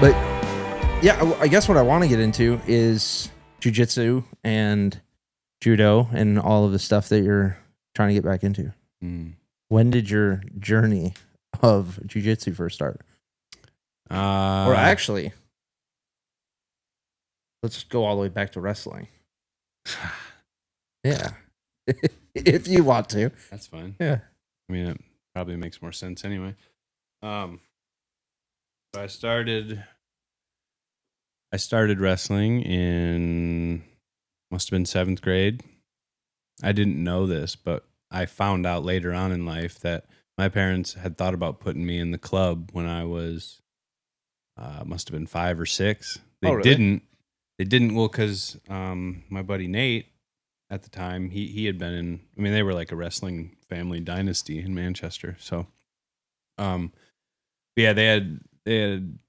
But yeah, I guess what I want to get into is jiu-jitsu and judo and all of the stuff that you're trying to get back into. When did your journey of jiu-jitsu first start? Or actually, let's go all the way back to wrestling. Yeah. If you want to. That's fine. Yeah. I mean, it probably makes more sense anyway. So I started wrestling in, must have been 7th grade. I didn't know this, but I found out later on in life that my parents had thought about putting me in the club when I was, must have been 5 or 6. They didn't. They didn't. Well, because my buddy Nate at the time, he had been in, I mean, they were like a wrestling family dynasty in Manchester. So, yeah, they had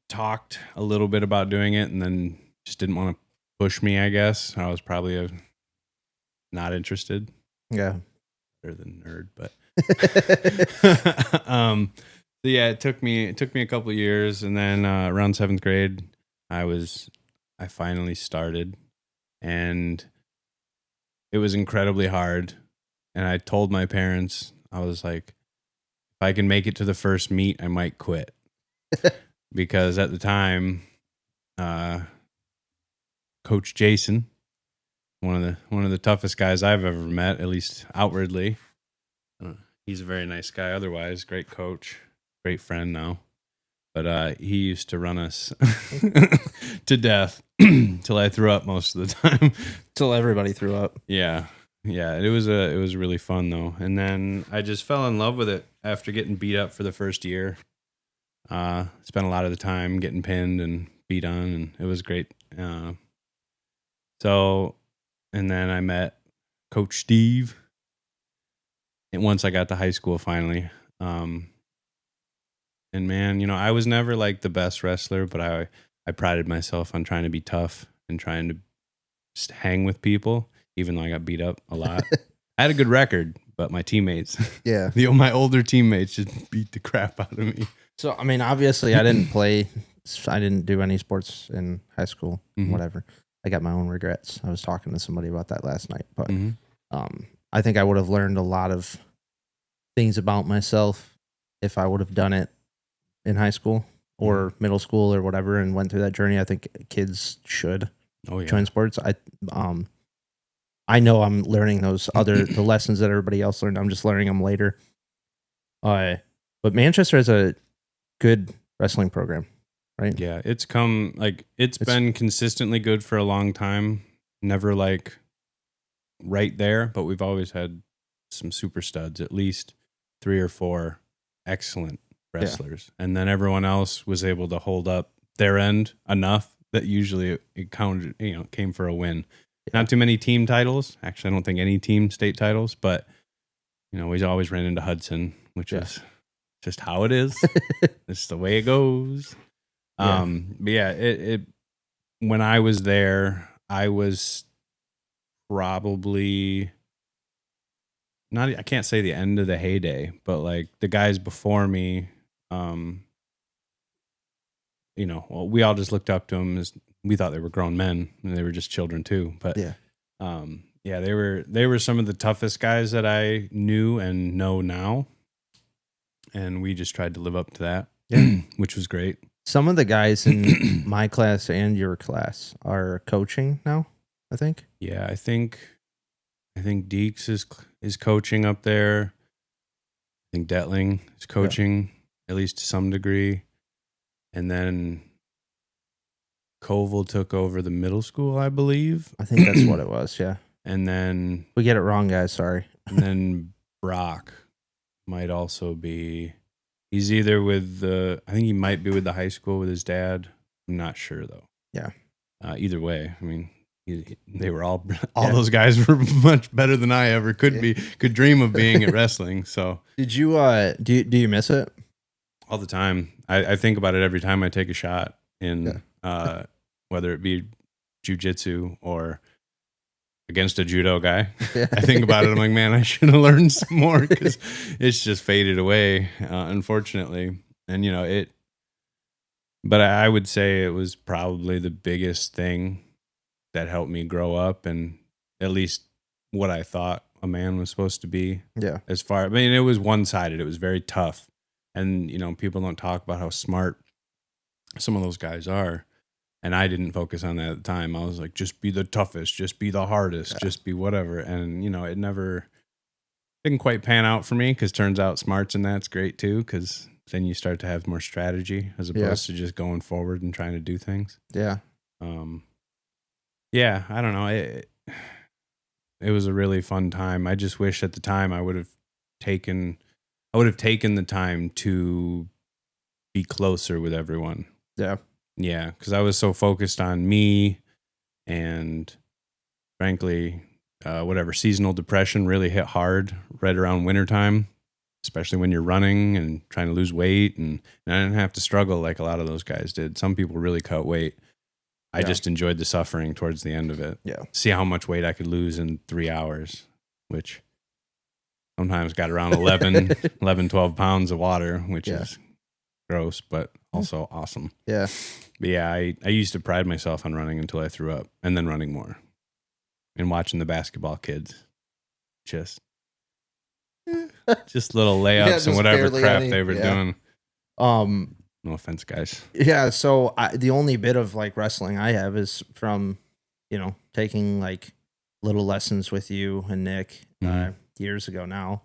talked a little bit about doing it and then just didn't want to push me, I guess. I was probably not interested. Yeah. Better than nerd, but so yeah, it took me a couple of years, and then around 7th grade, I finally started, and it was incredibly hard. And I told my parents, I was like, if I can make it to the first meet, I might quit. Because at the time, Coach Jason, one of the toughest guys I've ever met, at least outwardly. He's a very nice guy. Otherwise, great coach, great friend now. But he used to run us to death till I threw up most of the time. Till everybody threw up. Yeah. It was really fun though. And then I just fell in love with it after getting beat up for the first year. Spent a lot of the time getting pinned and beat on, and it was great. And then I met Coach Steve. And once I got to high school finally. And man, I was never like the best wrestler, but I prided myself on trying to be tough and trying to just hang with people, even though I got beat up a lot. I had a good record, but my teammates, my older teammates just beat the crap out of me. So, I mean, obviously I didn't do any sports in high school, whatever. I got my own regrets. I was talking to somebody about that last night, but I think I would have learned a lot of things about myself if I would have done it in high school or middle school or whatever and went through that journey. I think kids should join sports. I know I'm learning the lessons that everybody else learned. I'm just learning them later. But Manchester has a good wrestling program, right? Yeah, it's been consistently good for a long time. Never like right there, but we've always had some super studs, at least 3 or 4 excellent wrestlers. Yeah. And then everyone else was able to hold up their end enough that usually it counted, came for a win. Yeah. Not too many team titles. Actually, I don't think any team state titles, but we always ran into Hudson, which is just how it is. It's the way it goes. But yeah, it when I was there, I was probably I can't say the end of the heyday, but like the guys before me, we all just looked up to them as we thought they were grown men and they were just children too. But they were some of the toughest guys that I knew and know now. And we just tried to live up to that, which was great. Some of the guys in my class and your class are coaching now, I think. Yeah, I think Deeks is coaching up there. I think Detling is coaching, at least to some degree. And then Koval took over the middle school, I believe. I think that's what it was, yeah. And then... We get it wrong, guys, sorry. And then Brock might also be... He's either with I think he might be with the high school with his dad. I'm not sure, though. Yeah. Either way, I mean... They were all those guys were much better than I ever could dream of being at wrestling. So did you do you miss it? All the time. I think about it every time I take a shot in whether it be jiu-jitsu or against a judo guy. I think about it. I'm like, man, I should have learned some more because it's just faded away, unfortunately. And But I would say it was probably the biggest thing that helped me grow up, and at least what I thought a man was supposed to be. Yeah. I mean, it was one-sided. It was very tough. And, people don't talk about how smart some of those guys are. And I didn't focus on that at the time. I was like, just be the toughest, just be the hardest, just be whatever. And, it never didn't quite pan out for me, because turns out smarts and that's great too, because then you start to have more strategy as opposed to just going forward and trying to do things. Yeah. Yeah, I don't know. It was a really fun time. I just wish at the time I would have taken the time to be closer with everyone. Yeah. Yeah, because I was so focused on me, and frankly, whatever, seasonal depression really hit hard right around wintertime, especially when you're running and trying to lose weight. And I didn't have to struggle like a lot of those guys did. Some people really cut weight. I just enjoyed the suffering towards the end of it. Yeah. See how much weight I could lose in 3 hours, which sometimes got around 11, 12 pounds of water, which is gross, but also awesome. Yeah. But yeah, I used to pride myself on running until I threw up, and then running more and watching the basketball kids just little layups and whatever crap they were doing. No offense, guys. Yeah. So the only bit of like wrestling I have is from, taking like little lessons with you and Nick years ago now.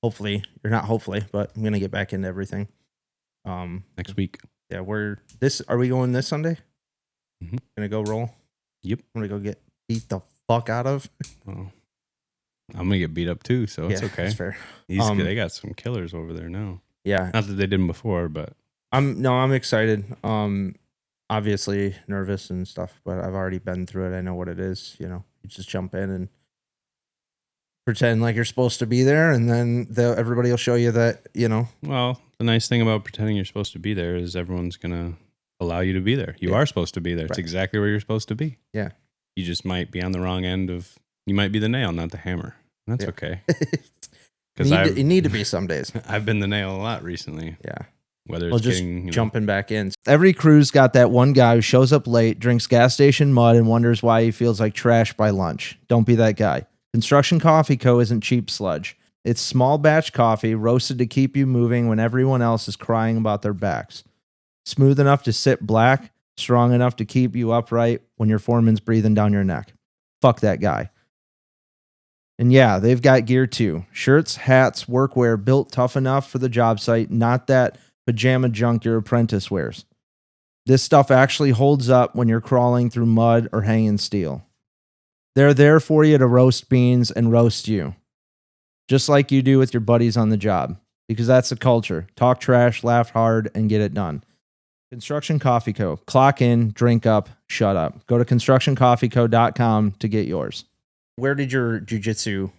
Hopefully, or not hopefully, but I'm going to get back into everything. Next week. Yeah. Are we going this Sunday? Mm-hmm. Gonna go roll? Yep. I'm going to go get beat the fuck out of. Well, I'm going to get beat up too, so it's okay. That's fair. They got some killers over there now. Yeah. Not that they didn't before, but I'm excited. Obviously nervous and stuff, but I've already been through it. I know what it is. You just jump in and pretend like you're supposed to be there, and then everybody will show you that. Well, the nice thing about pretending you're supposed to be there is everyone's gonna allow you to be there. You are supposed to be there. Right. It's exactly where you're supposed to be. Yeah. You just might be on the wrong end of. You might be the nail, not the hammer. That's okay. Because you need to be some days. I've been the nail a lot recently. Yeah. Whether it's jumping back in. Every crew's got that one guy who shows up late, drinks gas station mud, and wonders why he feels like trash by lunch. Don't be that guy. Construction Coffee Co. isn't cheap sludge. It's small batch coffee roasted to keep you moving when everyone else is crying about their backs. Smooth enough to sit black, strong enough to keep you upright when your foreman's breathing down your neck. Fuck that guy. And yeah, they've got gear too. Shirts, hats, workwear built tough enough for the job site, not that pajama junk your apprentice wears. This stuff actually holds up when you're crawling through mud or hanging steel. They're there for you to roast beans and roast you. Just like you do with your buddies on the job. Because that's the culture. Talk trash, laugh hard, and get it done. Construction Coffee Co. Clock in, drink up, shut up. Go to constructioncoffeeco.com to get yours. Where did your jiu-jitsu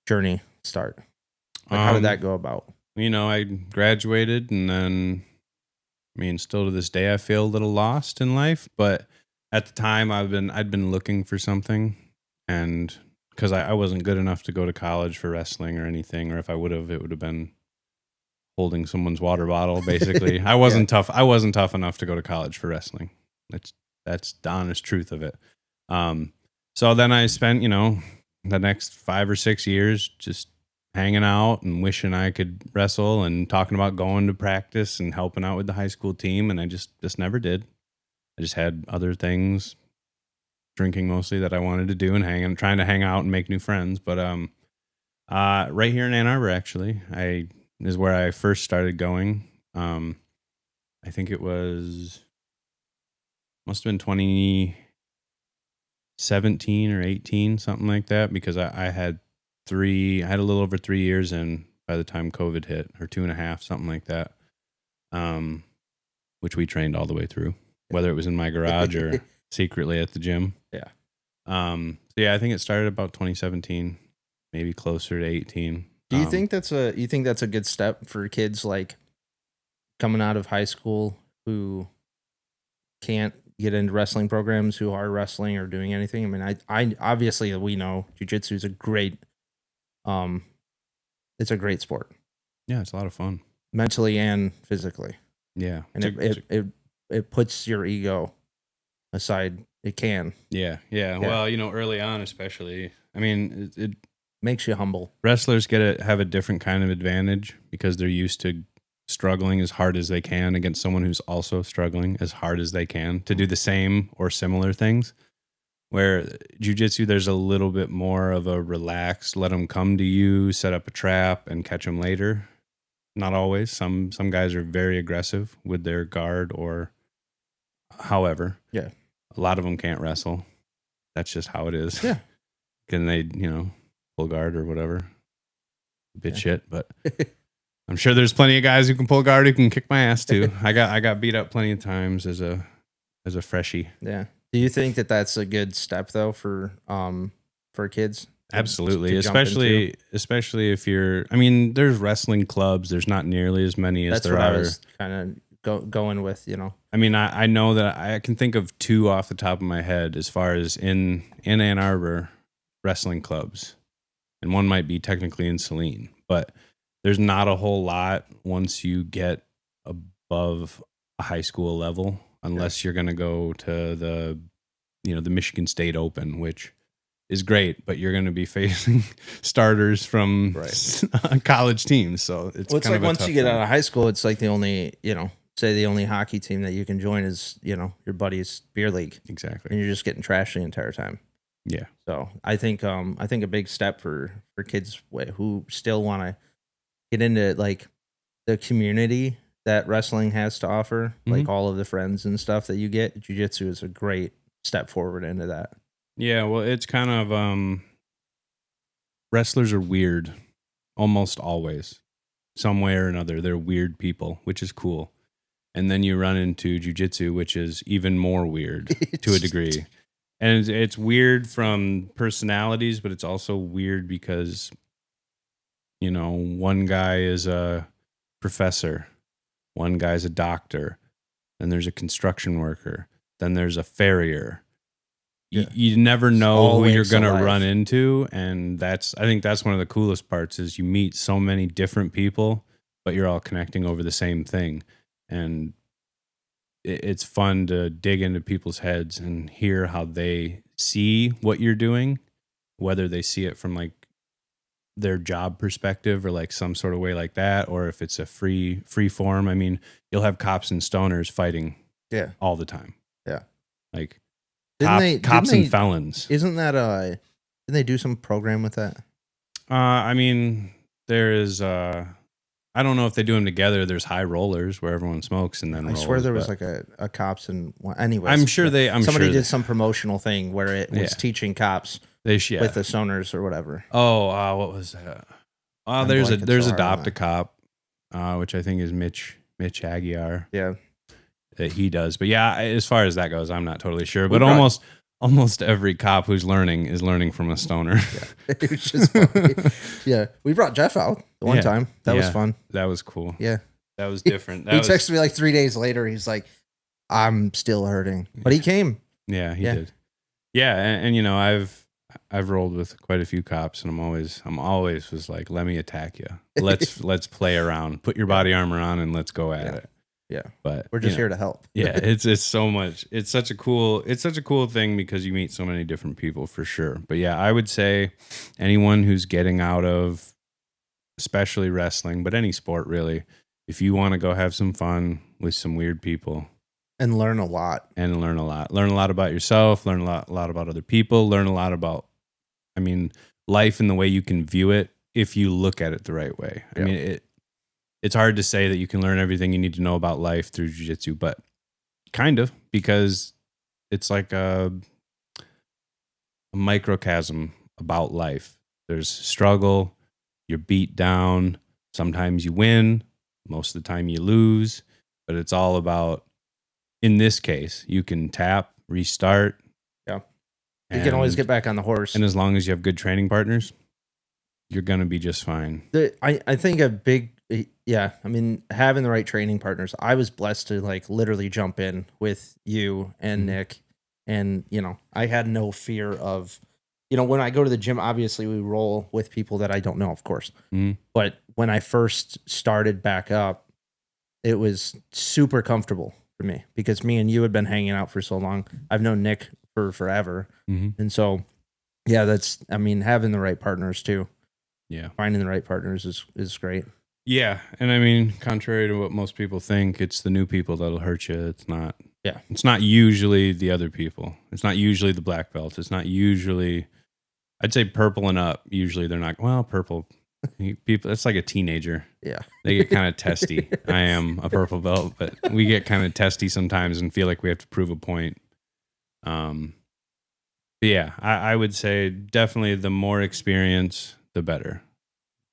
journey start? How did that go about? I graduated, and then, still to this day, I feel a little lost in life. But at the time, I'd been looking for something, and because I wasn't good enough to go to college for wrestling or anything, or if I would have, it would have been holding someone's water bottle. Basically, I wasn't tough. I wasn't tough enough to go to college for wrestling. That's the honest truth of it. So then I spent, the next 5 or 6 years just hanging out and wishing I could wrestle and talking about going to practice and helping out with the high school team. And I just never did. I just had other things, drinking mostly, that I wanted to do, and trying to hang out and make new friends. But right here in Ann Arbor, actually, is where I first started going. I think it must have been 2017 or 18, something like that, because I had a little over 3 years in by the time COVID hit, or 2.5, something like that. Which we trained all the way through, whether it was in my garage or secretly at the gym. Yeah. So yeah, I think it started about 2017, maybe closer to 18. Do you think that's a good step for kids like coming out of high school who can't get into wrestling programs, who are wrestling or doing anything? I obviously, we know jiu-jitsu is a great sport. Yeah, it's a lot of fun, mentally and physically. Yeah. And it puts your ego aside. It can. Yeah. Well, early on, especially, I mean, it makes you humble. Wrestlers have a different kind of advantage because they're used to struggling as hard as they can against someone who's also struggling as hard as they can to do the same or similar things. Where jiu-jitsu, there's a little bit more of a relaxed, let them come to you, set up a trap, and catch them later. Not always. Some guys are very aggressive with their guard or however. Yeah. A lot of them can't wrestle. That's just how it is. Yeah. Can they, pull guard or whatever? Shit, but I'm sure there's plenty of guys who can pull guard who can kick my ass too. I got beat up plenty of times as a freshie. Yeah. Do you think that that's a good step though for kids? Absolutely, especially if you're. I mean, there's wrestling clubs. There's not nearly as many as there are. That's what I was kind of going with. I mean, I know that I can think of 2 off the top of my head as far as in Ann Arbor wrestling clubs, and one might be technically in Saline, but there's not a whole lot once you get above a high school level, unless you're going to go to the Michigan State Open, which is great, but you're going to be facing starters from college teams. So it's like once you get out of high school, it's like the only, say the only hockey team that you can join is, your buddy's beer league. Exactly. And you're just getting trashed the entire time. Yeah. So I think a big step for kids who still want to get into like the community that wrestling has to offer, like all of the friends and stuff that you get, jiu-jitsu is a great step forward into that. Yeah, well, it's kind of wrestlers are weird almost always. Some way or another, they're weird people, which is cool. And then you run into jiu-jitsu, which is even more weird to a degree. And it's weird from personalities, but it's also weird because, one guy is a professor, one guy's a doctor, then there's a construction worker, then there's a farrier. Yeah. You never know who you're going to run into. And I think that's one of the coolest parts is you meet so many different people, but you're all connecting over the same thing. And it's fun to dig into people's heads and hear how they see what you're doing, whether they see it from like their job perspective or like some sort of way like that, or if it's a free form. I mean, you'll have cops and stoners fighting all the time. Yeah. Like cops and felons. Isn't that didn't they do some program with that? I mean, there is I don't know if they do them together. There's high rollers where everyone smokes and then rolls. I swear there was like a cops and anyways. I'm sure somebody did some promotional thing where it was teaching cops with the stoners or whatever. Oh, what was that? Oh, there's Adopt a Cop, which I think is Mitch Aguiar. Yeah. That he does. But yeah, as far as that goes, I'm not totally sure. But almost every cop who's learning is learning from a stoner. Yeah. It was just funny. Yeah. We brought Jeff out the one time. That was fun. That was cool. Yeah. That was different. He texted me like 3 days later. He's like, I'm still hurting. But he came. Yeah, he did. Yeah, and I've rolled with quite a few cops, and I'm always was like, let me attack you. Let's play around. Put your body armor on and let's go at it. Yeah, but we're just here to help. Yeah, it's so much. It's such a cool thing because you meet so many different people for sure. But yeah, I would say anyone who's getting out of, especially wrestling, but any sport really, if you want to go have some fun with some weird people and learn a lot, learn a lot about yourself, learn a lot about other people, learn a lot about, life and the way you can view it if you look at it the right way. I mean, it's hard to say that you can learn everything you need to know about life through jiu-jitsu, but kind of, because it's like a microcosm about life. There's struggle, you're beat down, sometimes you win, most of the time you lose, but it's all about, in this case, you can tap, restart. Yeah. You can always get back on the horse. And as long as you have good training partners, you're going to be just fine. I think a big... Yeah, having the right training partners. I was blessed to like literally jump in with you and Nick, and I had no fear of, when I go to the gym. Obviously, we roll with people that I don't know, of course. But when I first started back up, it was super comfortable for me because me and you had been hanging out for so long. I've known Nick for forever. And so, yeah, I mean, having the right partners too. Yeah. Finding the right partners is great. Yeah. And I mean, contrary to what most people think, it's the new people that'll hurt you. It's not. Yeah. It's not usually the other people. It's not usually the black belts. It's not usually, I'd say purple and up. Usually they're not, well, purple people. It's like a teenager. Yeah. They get kind of testy. I am a purple belt, but we get kind of testy sometimes and feel like we have to prove a point. But yeah, I would say definitely the more experience, the better.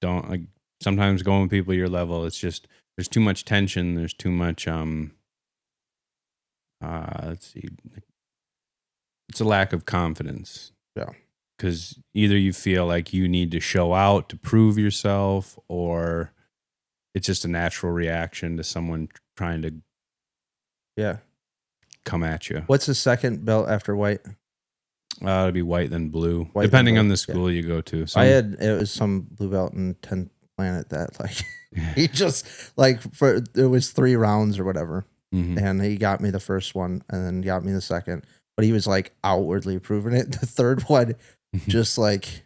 Don't like sometimes going with people your level. It's just, there's too much tension. There's too much, let's see. It's a lack of confidence. Yeah. Because either you feel like you need to show out to prove yourself, or it's just a natural reaction to someone trying to come at you. What's the second belt after white? It'd be white then blue, White depending then blue, on the school you go to. It was some blue belt in 10th Planet that like he just like it was 3 rounds or whatever. And he got me the first one and then got me the second, but he was like outwardly proving it. The third one, just like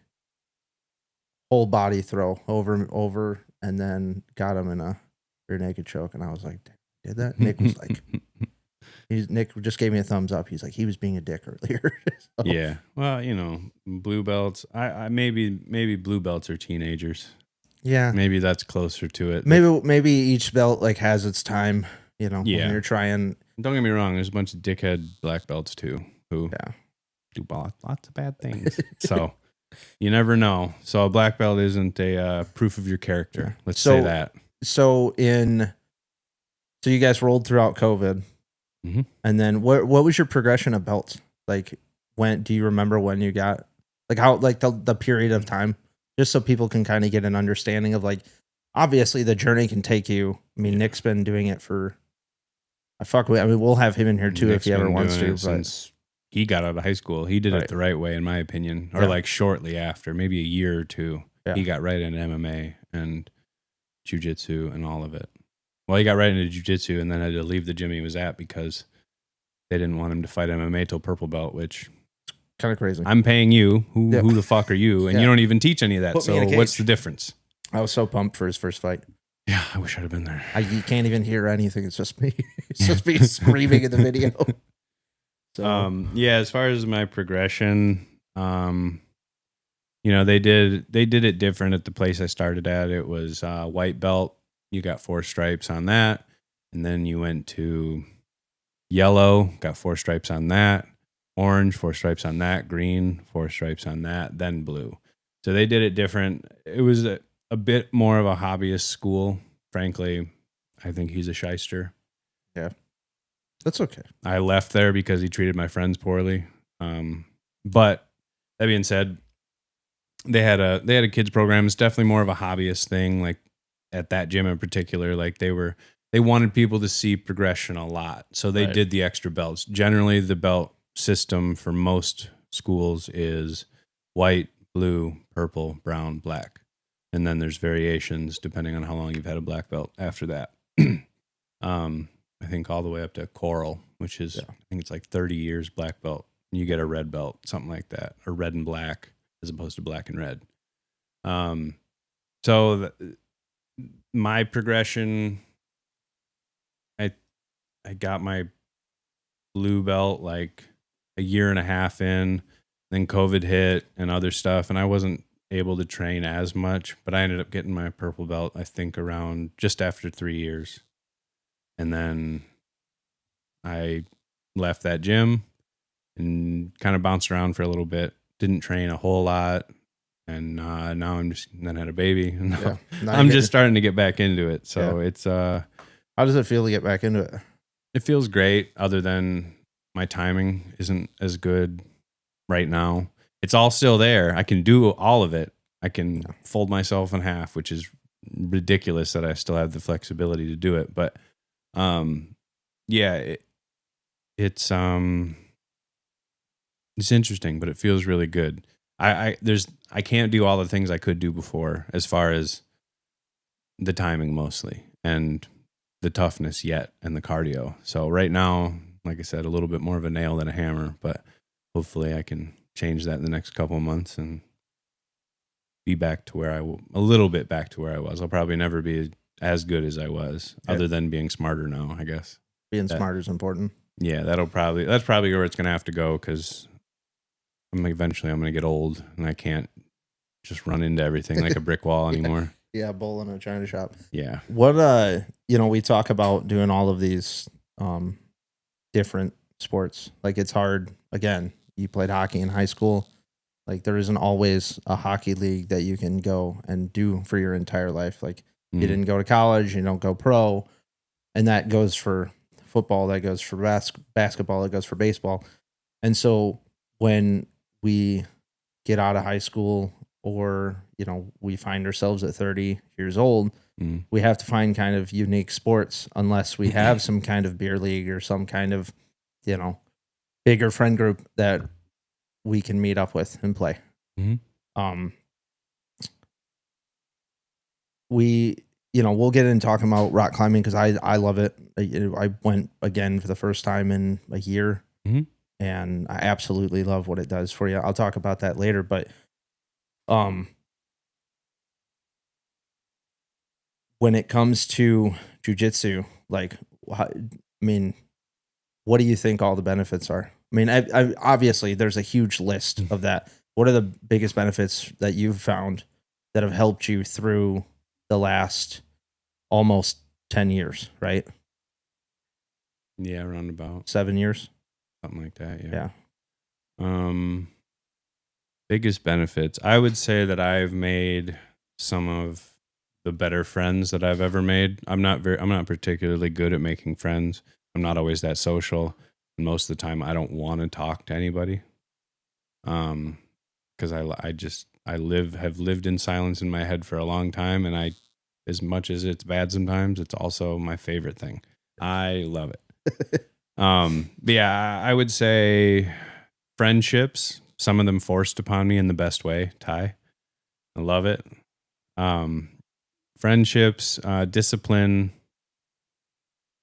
whole body throw over, and then got him in a rear naked choke. And I was like, did that? Nick was like, Nick just gave me a thumbs up. He's like, he was being a dick earlier. So. Yeah. Well, blue belts, I maybe blue belts are teenagers. Yeah. Maybe that's closer to it. Maybe each belt like has its time, when you're trying. Don't get me wrong. There's a bunch of dickhead black belts too who do lots of bad things. So you never know. So a black belt isn't a proof of your character. Let's say that. So you guys rolled throughout COVID. And then what was your progression of belts? Like do you remember when you got like how like the period of time? Just so people can kind of get an understanding of like, obviously the journey can take you. I mean, Nick's been doing it for, we'll have him in here too if he ever wants to. Since he got out of high school, he did it the right way, in my opinion, or like shortly after, maybe a year or two, he got right into MMA and jiu-jitsu and all of it. Well, he got right into jiu-jitsu and then had to leave the gym he was at because they didn't want him to fight MMA till purple belt, which kind of crazy. I'm paying you. Who the fuck are you? And you don't even teach any of that. So what's the difference? I was so pumped for his first fight. Yeah, I wish I'd have been there. You can't even hear anything. It's just me. It's just me screaming in the video. So. As far as my progression, they did it different at the place I started at. It was white belt. You got 4 stripes on that, and then you went to yellow, got 4 stripes on that. Orange, 4 stripes on that. Green, 4 stripes on that. Then blue. So they did it different. It was a bit more of a hobbyist school. Frankly, I think he's a shyster. Yeah, that's okay. I left there because he treated my friends poorly. But that being said, they had a kids program. It's definitely more of a hobbyist thing. Like at that gym in particular, like they wanted people to see progression a lot. So they did the extra belts. Generally, the belt system for most schools is white, blue, purple, brown, black. And then there's variations depending on how long you've had a black belt after that. I think all the way up to coral, which is, I think it's like 30 years black belt. You get a red belt, something like that, or red and black as opposed to black and red. My progression, I got my blue belt like a year and a half in, then COVID hit and other stuff, and I wasn't able to train as much, but I ended up getting my purple belt, I think around just after 3 years. And then I left that gym and kind of bounced around for a little bit, didn't train a whole lot. And now then had a baby. And I'm just starting to get back into it. So it's, how does it feel to get back into it? It feels great, other than my timing isn't as good right now. It's all still there. I can do all of it. I can fold myself in half, which is ridiculous that I still have the flexibility to do it. But it's interesting, but it feels really good. I can't do all the things I could do before as far as the timing mostly. And the toughness yet and the cardio. So right now, like I said, a little bit more of a nail than a hammer, but hopefully I can change that in the next couple of months and be back to where a little bit back to where I was. I'll probably never be as good as I was, other than being smarter now, I guess. Being smarter is important. Yeah, that's probably where it's going to have to go, because eventually I'm going to get old and I can't just run into everything like a brick wall anymore. Yeah, bull in a china shop. Yeah. What we talk about doing all of these different sports. Like, it's hard. Again, you played hockey in high school. Like, there isn't always a hockey league that you can go and do for your entire life. Like, you didn't go to college, you don't go pro, and that goes for football, that goes for basketball, that goes for baseball. And so when we get out of high school, or, we find ourselves at 30 years old, we have to find kind of unique sports, unless we have some kind of beer league or some kind of, bigger friend group that we can meet up with and play. We'll get into talking about rock climbing, because I love it. I went again for the first time in a year, and I absolutely love what it does for you. I'll talk about that later, but when it comes to jiu-jitsu, like, what do you think all the benefits are? I mean, I obviously there's a huge list of that. What are the biggest benefits that you've found that have helped you through the last almost 10 years, right? Yeah, around about 7 years. Something like that, yeah. Biggest benefits. I would say that I've made some of the better friends that I've ever made. I'm not particularly good at making friends. I'm not always that social. And most of the time I don't want to talk to anybody. Because I have lived in silence in my head for a long time, and as much as it's bad sometimes, it's also my favorite thing. I love it. But yeah, I would say friendships, some of them forced upon me in the best way. Ty, I love it. Friendships, discipline,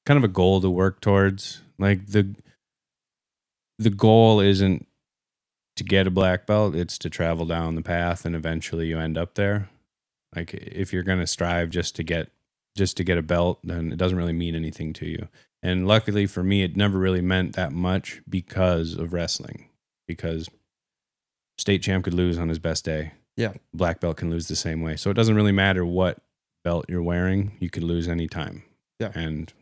kind of a goal to work towards. Like, the goal isn't to get a black belt, it's to travel down the path and eventually you end up there. Like, if you're going to strive just to get a belt, then it doesn't really mean anything to you. And luckily for me, it never really meant that much because of wrestling. Because state champ could lose on his best day. Yeah. Black belt can lose the same way. So it doesn't really matter what belt you're wearing. You could lose anytime. Yeah. And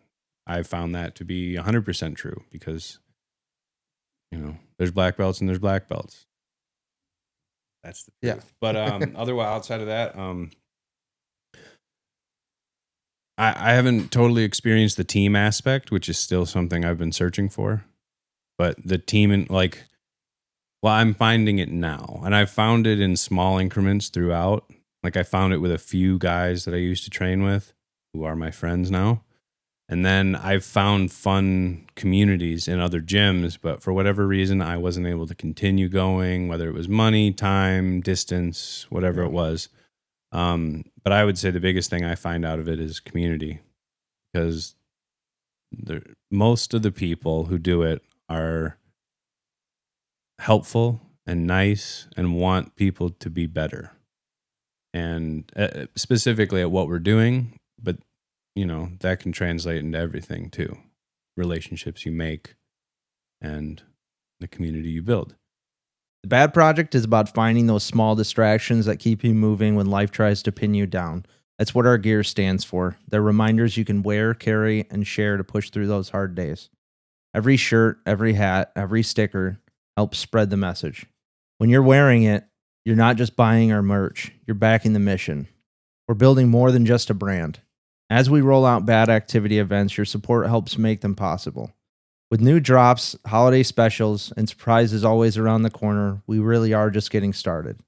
I've found that to be 100% true, because, there's black belts and there's black belts. That's the truth. Yeah. But otherwise, outside of that, I haven't totally experienced the team aspect, which is still something I've been searching for. But the team, I'm finding it now. And I've found it in small increments throughout. Like, I found it with a few guys that I used to train with, who are my friends now. And then I've found fun communities in other gyms, but for whatever reason, I wasn't able to continue going, whether it was money, time, distance, whatever it was. But I would say the biggest thing I find out of it is community, because most of the people who do it are helpful and nice and want people to be better. And specifically at what we're doing, but that can translate into everything too. Relationships you make and the community you build. The B.A.D Project is about finding those small distractions that keep you moving when life tries to pin you down. That's what our gear stands for. They're reminders you can wear, carry, and share to push through those hard days. Every shirt, every hat, every sticker helps spread the message. When you're wearing it, you're not just buying our merch, you're backing the mission. We're building more than just a brand. As we roll out B.A.D activity events, your support helps make them possible. With new drops, holiday specials, and surprises always around the corner, we really are just getting started.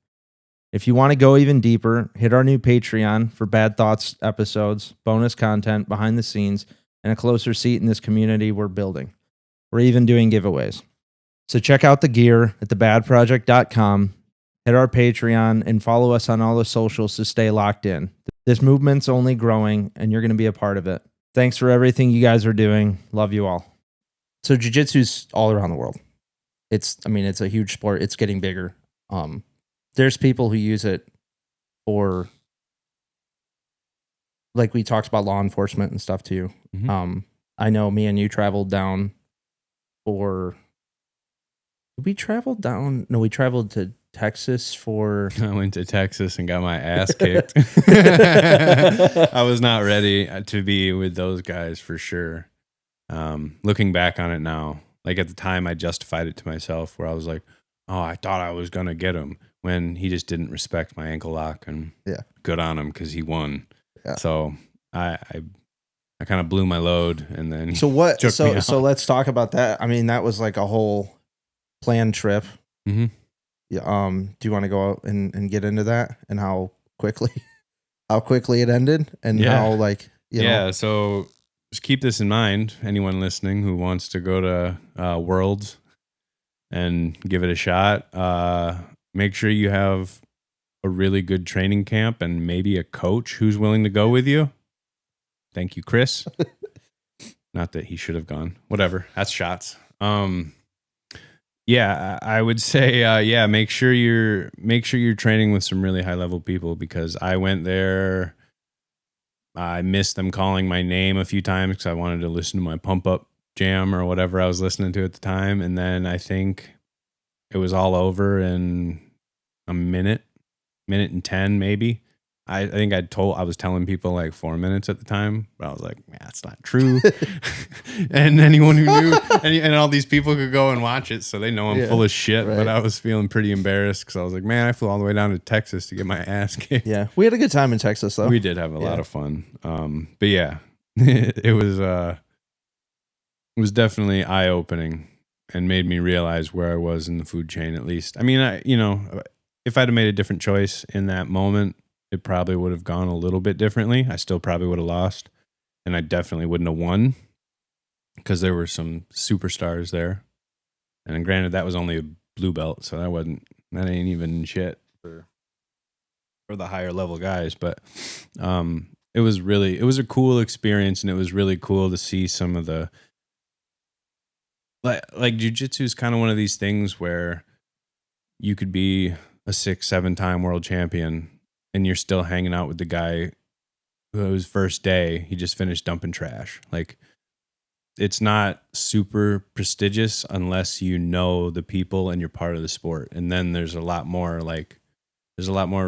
If you want to go even deeper, hit our new Patreon for B.A.D Thoughts episodes, bonus content, behind the scenes, and a closer seat in this community we're building. We're even doing giveaways. So check out the gear at thebadproject.com, hit our Patreon, and follow us on all the socials to stay locked in. This movement's only growing, and you're going to be a part of it. Thanks for everything you guys are doing. Love you all. So jiu-jitsu's all around the world. It's a huge sport. It's getting bigger. There's people who use it for, like we talked about, law enforcement and stuff too. Mm-hmm. I know me and you traveled down for, we traveled to Texas for. I went to Texas and got my ass kicked. I was not ready to be with those guys for sure. Looking back on it now, like at the time I justified it to myself where I was like, oh, I thought I was going to get him, when he just didn't respect my ankle lock, and good on him because he won. Yeah. So I kind of blew my load, and then so let's talk about that. I mean, that was like a whole planned trip. Mm-hmm. Yeah. Do you want to go out and get into that and how quickly it ended and how So just keep this in mind. Anyone listening who wants to go to Worlds and give it a shot, make sure you have a really good training camp and maybe a coach who's willing to go with you. Thank you, Chris. Not that he should have gone. Whatever. That's shots. Yeah, I would say, make sure you're training with some really high level people, because I went there. I missed them calling my name a few times because I wanted to listen to my pump up jam or whatever I was listening to at the time. And then I think it was all over in a minute and 10, maybe. I think I was telling people like 4 minutes at the time, but I was like, man, that's not true. And anyone who knew, and all these people could go and watch it, so they know I'm full of shit. Right. But I was feeling pretty embarrassed because I was like, man, I flew all the way down to Texas to get my ass kicked. Yeah, we had a good time in Texas, though. We did have a lot of fun. But yeah, it was definitely eye opening and made me realize where I was in the food chain. At least, I mean, if I'd have made a different choice in that moment, it probably would have gone a little bit differently. I still probably would have lost, and I definitely wouldn't have won because there were some superstars there. And granted, that was only a blue belt, so that ain't even shit for the higher level guys. But it was a cool experience, and it was really cool to see some of the like jiu-jitsu is kind of one of these things where you could be a 6-7 time world champion and you're still hanging out with the guy whose first day he just finished dumping trash. Like, it's not super prestigious unless you know the people and you're part of the sport. And then there's a lot more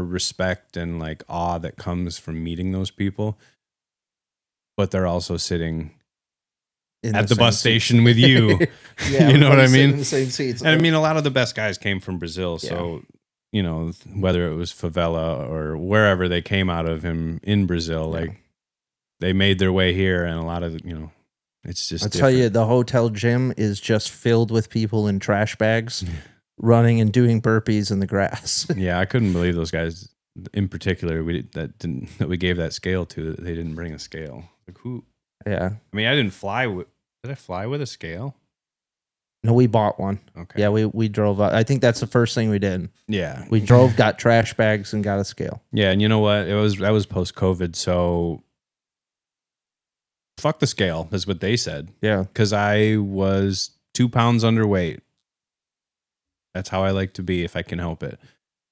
respect and like awe that comes from meeting those people. But they're also sitting at the bus station with you. You know what I mean? In the same seats. And I mean, a lot of the best guys came from Brazil. So, whether it was favela or wherever they came out of him in Brazil, like they made their way here. And a lot of, it's just, tell you, the hotel gym is just filled with people in trash bags running and doing burpees in the grass. Yeah. I couldn't believe those guys in particular that we gave that scale to, that they didn't bring a scale. Like, who? Yeah. I mean, did I fly with a scale? No, we bought one. Okay. Yeah, we drove up. I think that's the first thing we did. Yeah. We drove, got trash bags, and got a scale. Yeah, and you know what? That was post-COVID, so fuck the scale, is what they said. Yeah. Because I was 2 pounds underweight. That's how I like to be if I can help it.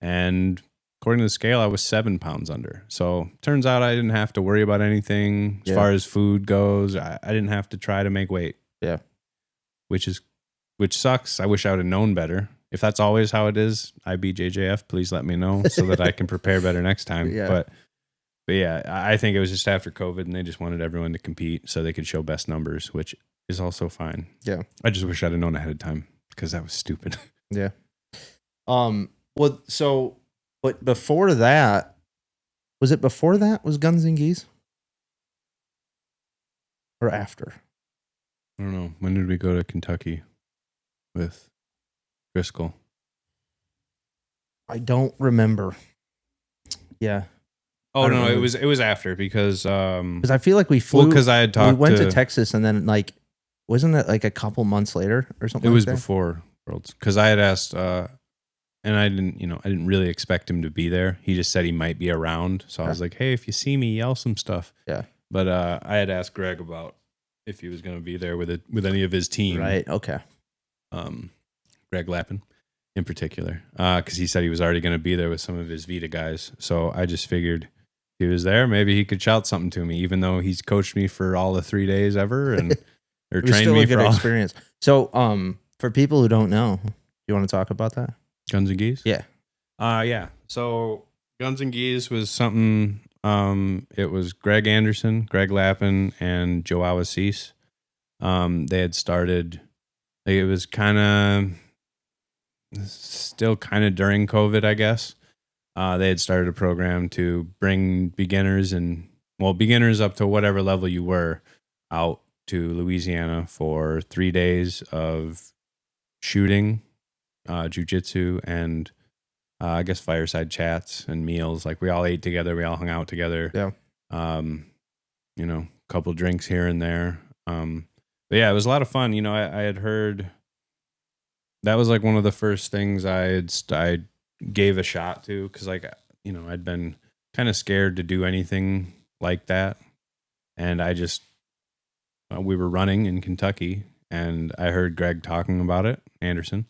And according to the scale, I was 7 pounds under. So turns out I didn't have to worry about anything as far as food goes. I didn't have to try to make weight. Yeah. Which sucks. I wish I would have known better. If that's always how it is, IBJJF, please let me know so that I can prepare better next time. Yeah. But yeah, I think it was just after COVID and they just wanted everyone to compete so they could show best numbers, which is also fine. Yeah. I just wish I'd have known ahead of time because that was stupid. Yeah. But before that, was Guns Gis? Or after? I don't know. When did we go to Kentucky with Driscoll? I don't remember. Yeah. Oh no, it was after because I feel like we flew because I had talked. We went to Texas and then like wasn't it like a couple months later or something? It was before Worlds because I had asked, and I didn't really expect him to be there. He just said he might be around, so I was like, hey, if you see me, yell some stuff. Yeah. But I had asked Greg about if he was going to be there with any of his team. Right. Okay. Greg Lappin in particular, because he said he was already going to be there with some of his Vita guys. So I just figured if he was there, maybe he could shout something to me, even though he's coached me for all the 3 days ever and or trained still me a good for all experience. So, for people who don't know, you want to talk about that? Guns Gis? Yeah. Yeah. So Guns Gis was something. It was Greg Anderson, Greg Lappin, and Joao Assis. They had started. It was still kind of during COVID, I guess. They had started a program to bring beginners up to whatever level you were out to Louisiana for 3 days of shooting, jiu-jitsu, and I guess fireside chats and meals. Like, we all ate together, we all hung out together. Yeah. A couple drinks here and there. But yeah, it was a lot of fun. I had heard that was like one of the first things I gave a shot to, because I'd been kind of scared to do anything like that, and we were running in Kentucky, and I heard Greg talking about it, Anderson,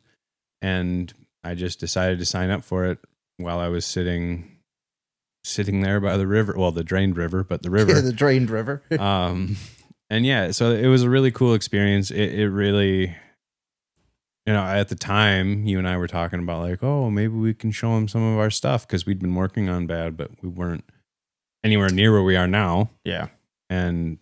and I just decided to sign up for it while I was sitting there by the river. Well, the drained river, but the river. Yeah, the drained river. And yeah, so it was a really cool experience. It really, at the time, you and I were talking about like, oh, maybe we can show him some of our stuff, because we'd been working on B.A.D, but we weren't anywhere near where we are now. Yeah. And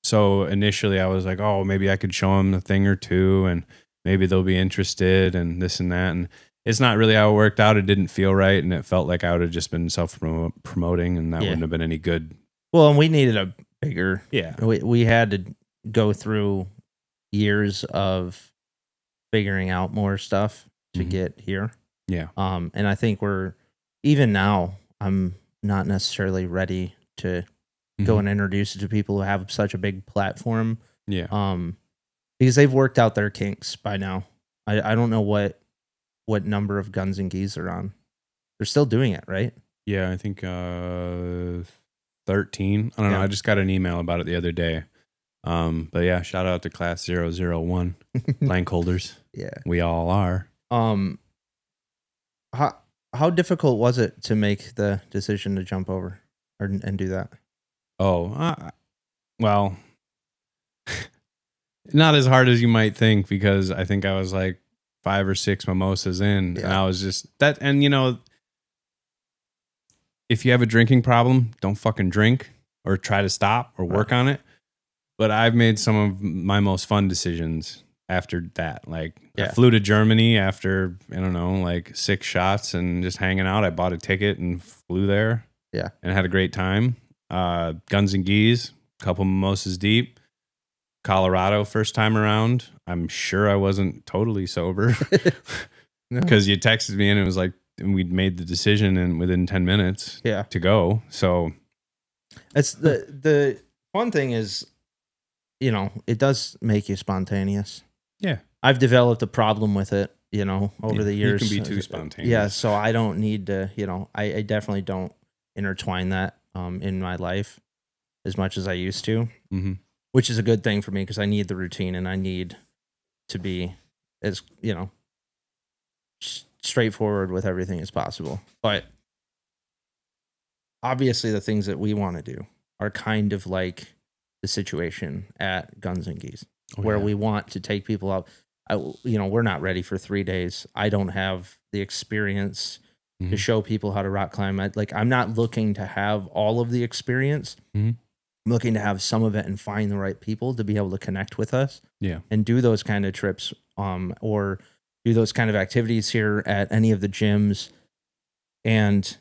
so initially I was like, oh, maybe I could show them a thing or two, and maybe they'll be interested, and this and that. And it's not really how it worked out. It didn't feel right, and it felt like I would have just been self-promoting, and that wouldn't have been any good. Well, and we needed a bigger. Yeah. We had to go through years of figuring out more stuff to get here. Yeah. And I think even now, I'm not necessarily ready to go and introduce it to people who have such a big platform. Yeah. Because they've worked out their kinks by now. I don't know what number of Guns and Gis are on. They're still doing it, right? Yeah, I think 13. I don't know. I just got an email about it the other day. But yeah, shout out to class 001 blank holders. Yeah. We all are. How difficult was it to make the decision to jump over and do that? Well, not as hard as you might think, because I think I was like 5 or 6 mimosas in, and I was just that. And if you have a drinking problem, don't fucking drink or try to stop or work on it. But I've made some of my most fun decisions after that. Like, I flew to Germany after, I don't know, like 6 shots and just hanging out. I bought a ticket and flew there. Yeah. And had a great time. Guns and Gis, a couple mimosas deep. Colorado, first time around. I'm sure I wasn't totally sober, because you texted me and it was like, and we'd made the decision and within 10 minutes to go. So it's the fun thing is, it does make you spontaneous. Yeah. I've developed a problem with it, over the years. You can be too spontaneous. Yeah. So I don't need to, I definitely don't intertwine that in my life as much as I used to, which is a good thing for me, because I need the routine and I need to be as, straightforward with everything as possible. But obviously the things that we want to do are kind of like the situation at Guns and Gis, where we want to take people out. We're not ready for 3 days. I don't have the experience to show people how to rock climb. I'm not looking to have all of the experience. I'm looking to have some of it and find the right people to be able to connect with us. Yeah. And do those kind of trips, or do those kind of activities here at any of the gyms, and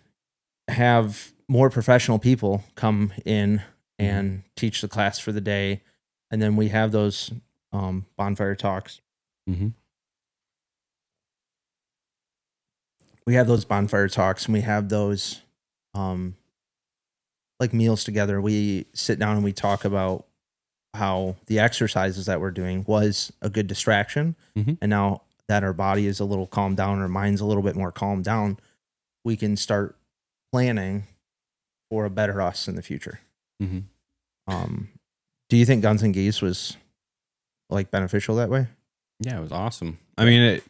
have more professional people come in and teach the class for the day. And then we have those bonfire talks. We have those bonfire talks, and we have those like meals together. We sit down and we talk about how the exercises that we're doing was a good distraction. And now that our body is a little calmed down, our mind's a little bit more calmed down, we can start planning for a better us in the future. Do you think Guns and Geese was like beneficial that way? Yeah, it was awesome. I mean,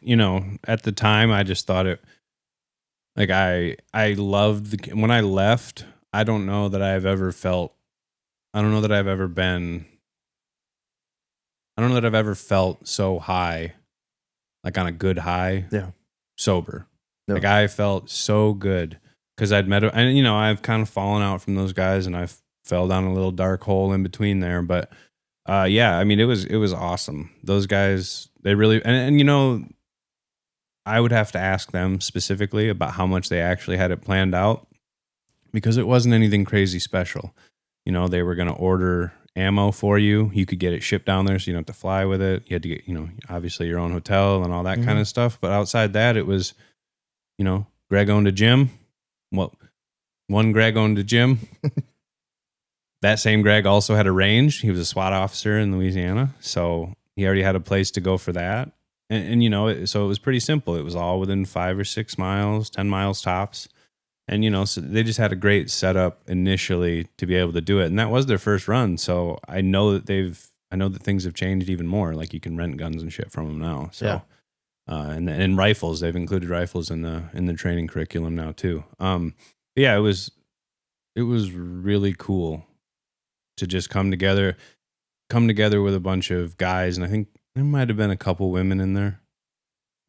at the time, I just thought it. Like I loved when I left. I don't know that I've ever felt. I don't know that I've ever been. I don't know that I've ever felt so high, like on a good high. Yeah. Sober. No. Like I felt so good because I'd met, and I've kind of fallen out from those guys, and I fell down a little dark hole in between there. But yeah, I mean, it was awesome. Those guys, they really, and I would have to ask them specifically about how much they actually had it planned out because it wasn't anything crazy special. They were going to order ammo for you. You could get it shipped down there so you don't have to fly with it. You had to get, obviously your own hotel and all that kind of stuff. But outside that, it was, Greg owned a gym. Well, one Greg owned a gym. That same Greg also had a range. He was a SWAT officer in Louisiana. So he already had a place to go for that. And so it was pretty simple. It was all within 5 or 6 miles, 10 miles tops. And, so they just had a great setup initially to be able to do it. And that was their first run. So I know that things have changed even more. Like you can rent guns and shit from them now. So, yeah. And rifles, they've included rifles in the training curriculum now too. Yeah, it was really cool to just come together with a bunch of guys. And I think there might've been a couple women in there.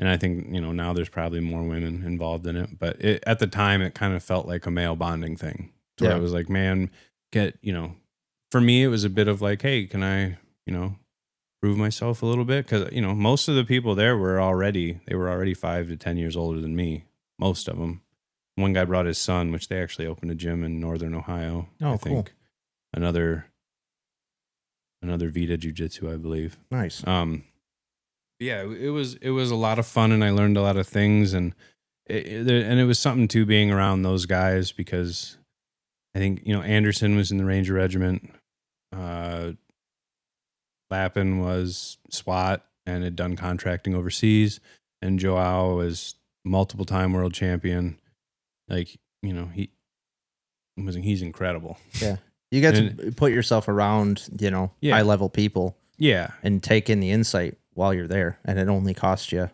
And I think, now there's probably more women involved in it. But at the time, it kind of felt like a male bonding thing. Where I was like, man, for me, it was a bit of like, hey, can I, prove myself a little bit? Because, most of the people there were already 5 to 10 years older than me. Most of them. One guy brought his son, which they actually opened a gym in Northern Ohio. Oh, I think. Cool. Another B.A.D Jiu-Jitsu, I believe. Nice. Yeah, it was a lot of fun, and I learned a lot of things, and it was something too being around those guys because I think Anderson was in the Ranger Regiment, Lappin was SWAT and had done contracting overseas, and Joao was multiple time world champion. Like he's incredible. Yeah, you get to put yourself around high level people. Yeah, and take in the insight while you're there, and it only costs you,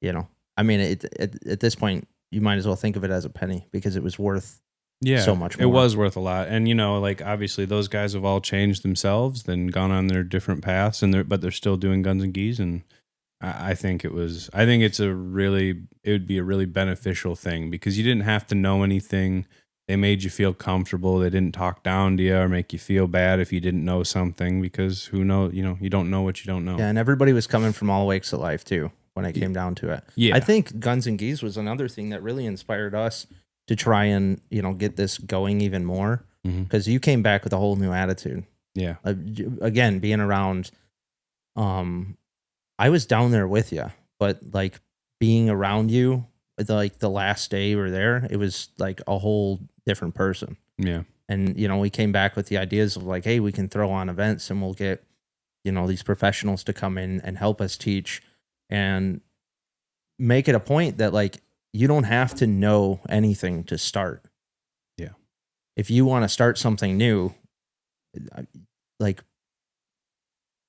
I mean, at this point, you might as well think of it as a penny because it was worth so much more. It was worth a lot. And, like, obviously those guys have all changed themselves and gone on their different paths, but they're still doing Guns and Gis. And I think it would be a really beneficial thing because you didn't have to know anything. They made you feel comfortable. They didn't talk down to you or make you feel bad if you didn't know something because who knows, you don't know what you don't know. Yeah, and everybody was coming from all walks of life too when it came down to it. Yeah. I think Guns and Gis was another thing that really inspired us to try and, get this going even more because you came back with a whole new attitude. Yeah. Again, being around, I was down there with you, but like being around you, like the last day we were there, it was like a whole different person. Yeah. And, we came back with the ideas of like, hey, we can throw on events and we'll get, these professionals to come in and help us teach and make it a point that like, you don't have to know anything to start. Yeah. If you want to start something new, like,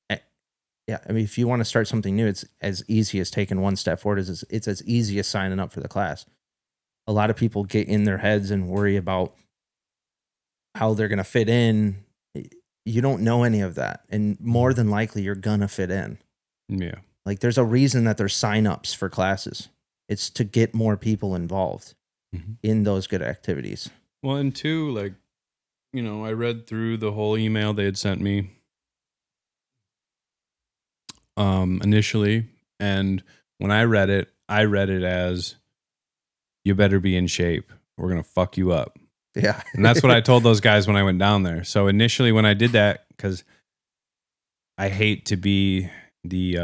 yeah, I mean, if you want to start something new, it's as easy as taking one step forward. It's as easy as signing up for the class. A lot of people get in their heads and worry about how they're going to fit in. You don't know any of that. And more than likely, you're going to fit in. Yeah. Like there's a reason that there's signups for classes. It's to get more people involved in those good activities. Well, and two, like, I read through the whole email they had sent me initially. And when I read it as, you better be in shape. We're going to fuck you up. Yeah. And that's what I told those guys when I went down there. So initially when I did that, because I hate to be the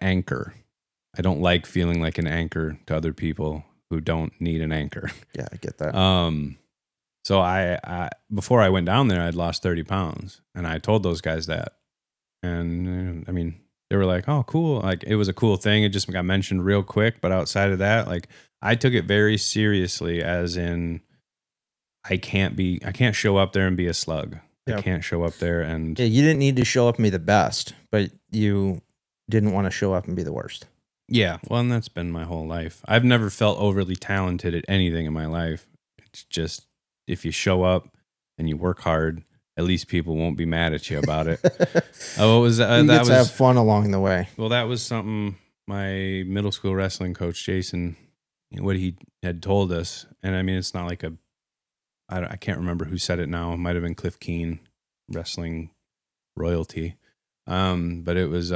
anchor. I don't like feeling like an anchor to other people who don't need an anchor. Yeah, I get that. So I before I went down there, I'd lost 30 pounds, and I told those guys that. And I mean, they were like, "Oh, cool!" Like it was a cool thing. It just got mentioned real quick, but outside of that, like I took it very seriously, as in I can't show up there and be a slug. Yeah. I can't show up there and Yeah, you didn't need to show up and be the best, but you didn't want to show up and be the worst. yeah, well, and that's been my whole life. I've never felt overly talented at anything in my life. It's just if you show up and you work hard, at least people won't be mad at you about it. Oh, it was You that get was to have fun along the way. well, that was something my middle school wrestling coach Jason, what he had told us, and I mean, it's not like I can't remember who said it now. It might have been Cliff Keen, wrestling royalty, but it was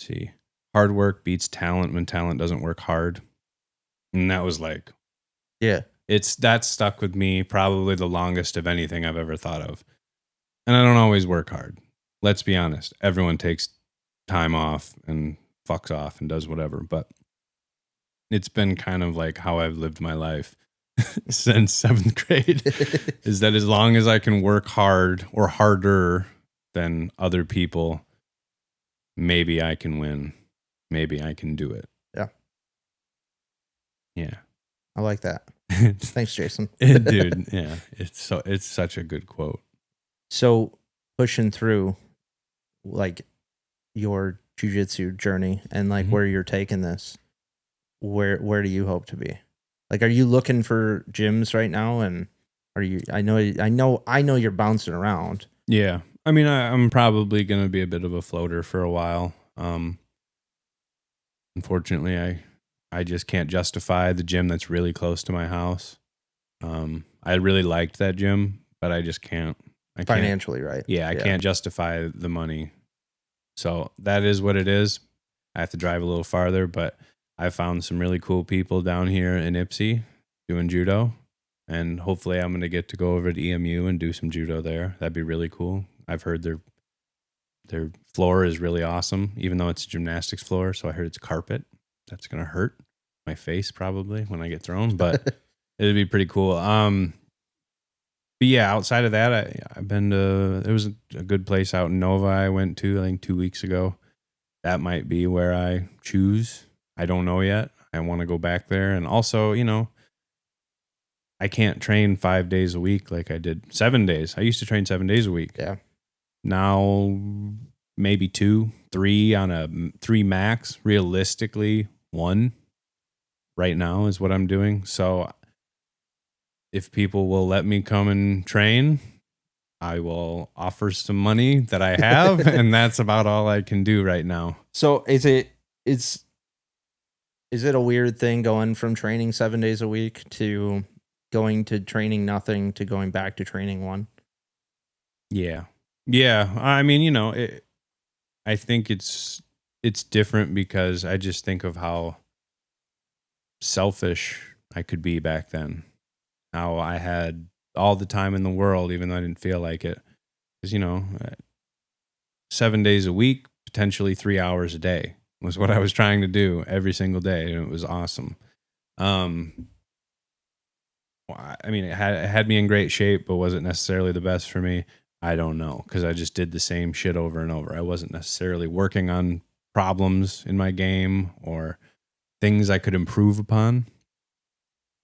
see, hard work beats talent when talent doesn't work hard. And that was like, Yeah. that stuck with me probably the longest of anything I've ever thought of. And I don't always work hard. Let's be honest. Everyone takes time off and fucks off and does whatever. But it's been kind of like how I've lived my life since 7th grade is that as long as I can work hard or harder than other people, maybe I can win. Maybe I can do it. Yeah. Yeah. I like that. Thanks, Jason. Dude, yeah. It's such a good quote. So pushing through like your jiu-jitsu journey and like where you're taking this, where do you hope to be? Like, are you looking for gyms right now? And are you, I know you're bouncing around. Yeah. I mean, I'm probably going to be a bit of a floater for a while. Unfortunately, I just can't justify the gym that's really close to my house. I really liked that gym, but I just can't. Financially, right? Yeah, I can't justify the money. So that is what it is. I have to drive a little farther, but I found some really cool people down here in Ypsi doing judo. And hopefully I'm going to get to go over to EMU and do some judo there. That'd be really cool. I've heard their floor is really awesome, even though it's a gymnastics floor. So I heard it's carpet. That's going to hurt my face probably when I get thrown, but it'd be pretty cool. But yeah, outside of that, I've been to, there was a good place out in Nova I went to, I think 2 weeks ago. That might be where I choose. I don't know yet. I want to go back there. And also, you know, I can't train 5 days a week like I did 7 days. I used to train 7 days a week. Yeah. Now, maybe 2, 3 on a 3 max. Realistically, 1 right now is what I'm doing. So if people will let me come and train, I will offer some money that I have, and that's about all I can do right now. So is it a weird thing going from training 7 days a week to going to training nothing to going back to training 1? Yeah. Yeah. I mean, you know, I think it's different because I just think of how selfish I could be back then. How I had all the time in the world, even though I didn't feel like it. Because, you know, 7 days a week, potentially 3 hours a day was what I was trying to do every single day. And it was awesome. I mean, it had me in great shape, but was it necessarily the best for me? I don't know. Because I just did the same shit over and over. I wasn't necessarily working on problems in my game or things I could improve upon.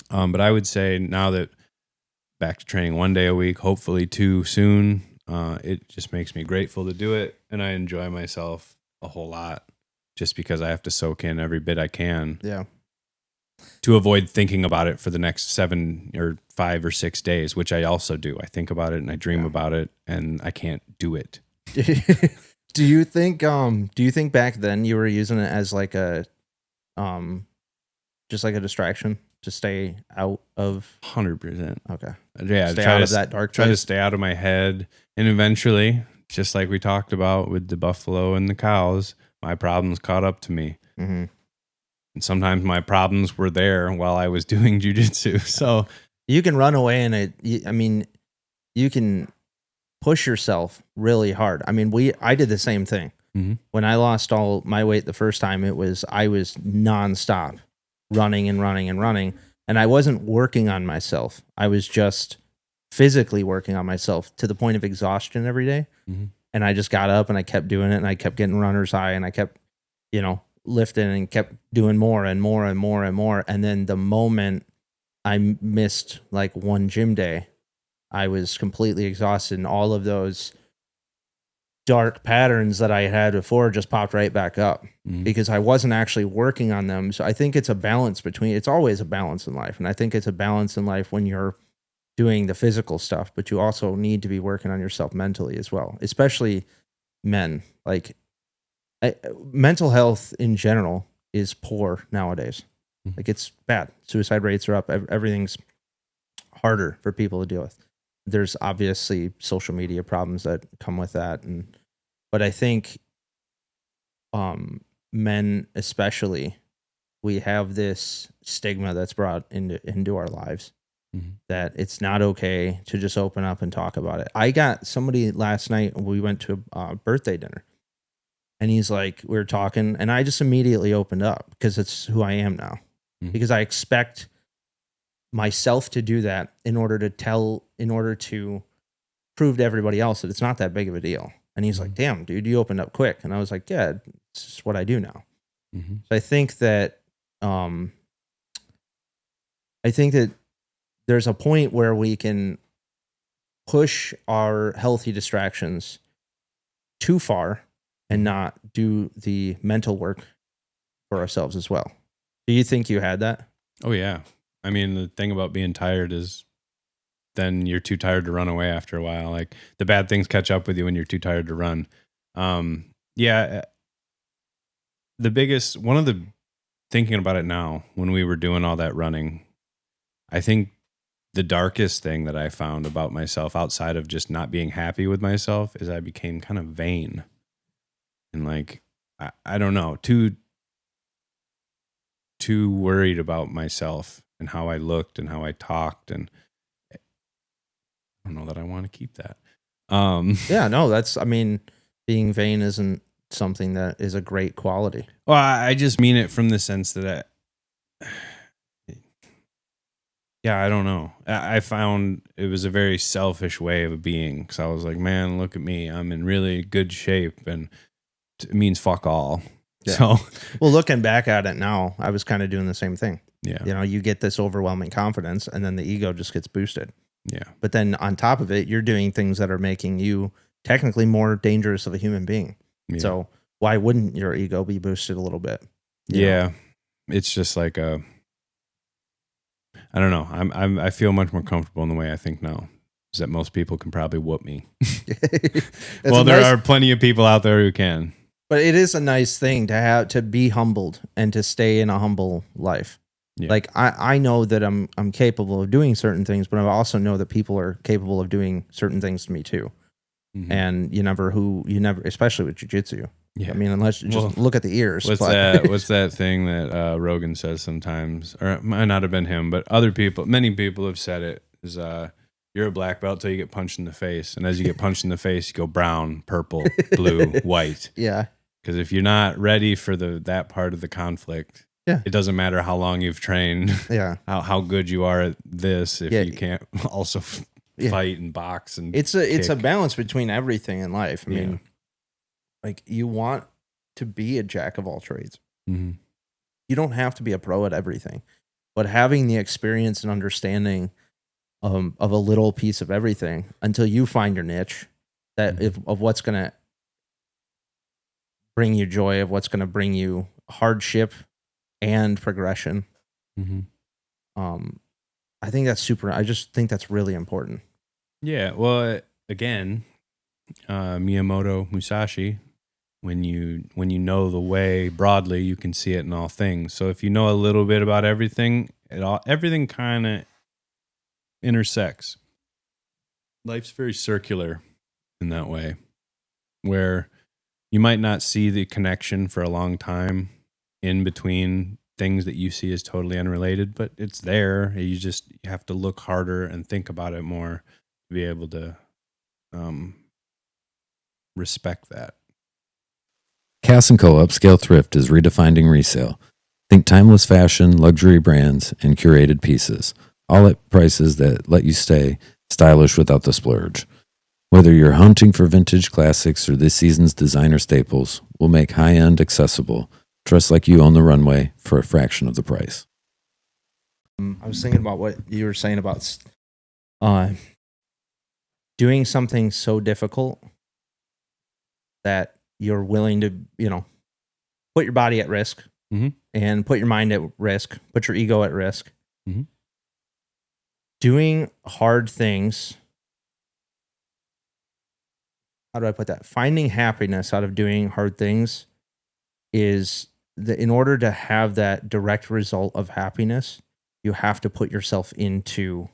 But I would say now that back to training 1 day a week, hopefully 2 soon, it just makes me grateful to do it. And I enjoy myself a whole lot just because I have to soak in every bit I can. Yeah. To avoid thinking about it for the next 7 or 5 or 6 days, which I also do. I think about it and I dream about it and I can't do it. Do you think back then you were using it as like a just like a distraction to stay out of 100%. Okay. Yeah, stay out of that dark place. Try to stay out of my head. And eventually, just like we talked about with the buffalo and the cows, my problems caught up to me. Mm-hmm. And sometimes my problems were there while I was doing jiu-jitsu. So you can run away and you can push yourself really hard. I mean, I did the same thing. Mm-hmm. When I lost all my weight the first time, I was nonstop running and running and running. And I wasn't working on myself. I was just physically working on myself to the point of exhaustion every day. Mm-hmm. And I just got up and I kept doing it and I kept getting runner's high and I kept, lifting and kept doing more and more and more and more. And then the moment I missed like one gym day. I was completely exhausted, and all of those dark patterns that I had before just popped right back up because I wasn't actually working on them. So I think it's a balance it's always a balance in life. And I think it's a balance in life when you're doing the physical stuff, but you also need to be working on yourself mentally as well, especially men. Like mental health in general is poor nowadays. Like it's bad. Suicide rates are up. Everything's harder for people to deal with. There's obviously social media problems that come with that, but I think men especially, we have this stigma that's brought into our lives that it's not okay to just open up and talk about it. I got somebody last night. We went to a birthday dinner, and he's like, we were talking, and I just immediately opened up because it's who I am now. Because I expect myself to do that in order to prove to everybody else that it's not that big of a deal. And he's like, damn, dude, you opened up quick. And I was like, yeah, it's just what I do now. So I think that there's a point where we can push our healthy distractions too far and not do the mental work for ourselves as well. Do you think you had that? Oh, yeah. I mean, the thing about being tired is then you're too tired to run away after a while. Like the bad things catch up with you when you're too tired to run. Yeah. One of the thinking about it now, when we were doing all that running, I think the darkest thing that I found about myself outside of just not being happy with myself is I became kind of vain. And like, I don't know, too worried about myself and how I looked and how I talked, and I don't know that I want to keep that. Yeah, no, being vain isn't something that is a great quality. Well, I just mean it from the sense that I don't know. I found it was a very selfish way of being, because I was like, man, look at me. I'm in really good shape, and it means fuck all. Yeah. So, well, looking back at it now, I was kind of doing the same thing. Yeah. You know, you get this overwhelming confidence, and then the ego just gets boosted. Yeah. But then on top of it, you're doing things that are making you technically more dangerous of a human being. Yeah. So why wouldn't your ego be boosted a little bit? Yeah. Know? It's just like I don't know. I feel much more comfortable in the way I think now. Is that most people can probably whoop me. Well, there are plenty of people out there who can. But it is a nice thing to be humbled and to stay in a humble life. Yeah. Like I know that I'm capable of doing certain things, but I also know that people are capable of doing certain things to me too. And you never, especially with jiu-jitsu. Yeah. I mean, unless you just look at the ears. What's that thing that Rogan says sometimes, or it might not have been him, but many people have said it, is you're a black belt till you get punched in the face. And as you get punched in the face, you go brown, purple, blue, white. Yeah. Because if you're not ready for that part of the conflict, it doesn't matter how long you've trained, how good you are at this, if you can't also fight and box and it's a balance between everything in life. I mean, like, you want to be a jack of all trades. You don't have to be a pro at everything, but having the experience and understanding of a little piece of everything until you find your niche, of what's going to bring you joy, of what's going to bring you hardship and progression. I think that's I just think that's really important. Yeah. Well, again, Miyamoto Musashi, when you know the way broadly, you can see it in all things. So if you know a little bit about everything, everything kind of intersects. Life's very circular in that way, where you might not see the connection for a long time in between things that you see as totally unrelated, but it's there. You have to look harder and think about it more to be able to respect that. Cass & Co. Upscale Thrift is redefining resale. Think timeless fashion, luxury brands, and curated pieces, all at prices that let you stay stylish without the splurge. Whether you're hunting for vintage classics or this season's designer staples, we'll make high-end accessible. Dress like you own the runway for a fraction of the price. I was thinking about what you were saying about doing something so difficult that you're willing to, put your body at risk and put your mind at risk, put your ego at risk. Doing hard things. How do I put that? Finding happiness out of doing hard things is in order to have that direct result of happiness, you have to put yourself into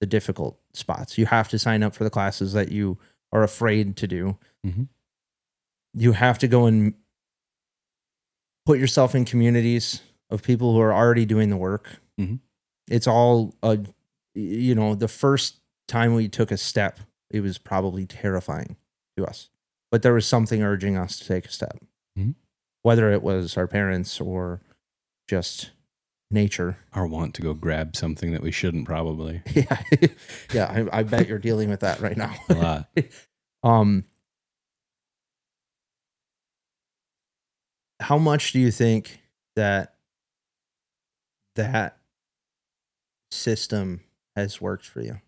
the difficult spots. You have to sign up for the classes that you are afraid to do. You have to go and put yourself in communities of people who are already doing the work. It's all, the first time we took a step, it was probably terrifying to us, but there was something urging us to take a step, whether it was our parents or just nature. Our want to go grab something that we shouldn't probably. Yeah. I bet you're dealing with that right now. A lot. How much do you think that system has worked for you?